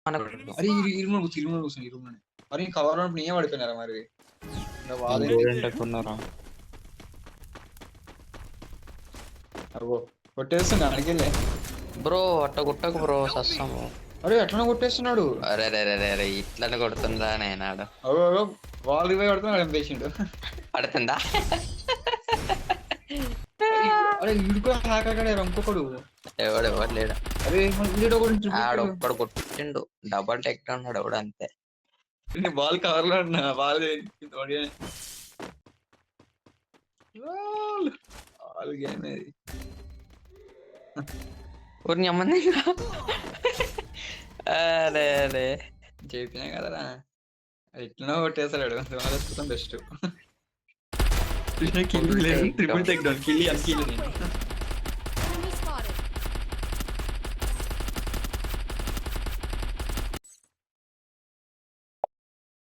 అరే ఇరుములు కూర్చొని ఇరుములు మరి కవర్ నేనే పడిపోయినారా మరి కొట్టేస్తున్నా అడిగిలే బ్రో అట్ట కొట్టకు బ్రో సస్తాము. అరే ఎట్లా కొట్టేస్తున్నాడు. అరే అరే అరే ఇట్లనే కొడుతుందా నేనాడు వాళ్ళు ఇవే పడుతున్నాడు ఎంపేసిండు పడుతుందా. అరే వీడుకో హ్యాకర్ ఇంకొకడు ఎవడు ఎవరు లేడు. అరే ఆడొక్కడు కొట్టిండు డబల్ టెక్ ఉన్నాడు ఎవడు అంతే. బాల్ కవర్ లో ఉన్నా బాల్ ఊరిని అమ్మంది. అరే అరే చెప్పినా కదరా ఎట్లనో కొట్టేస్తాడు బెస్ట్. ట్రిపుల్ టెక్ డౌన్ కిల్లి అని కిల్లి నేను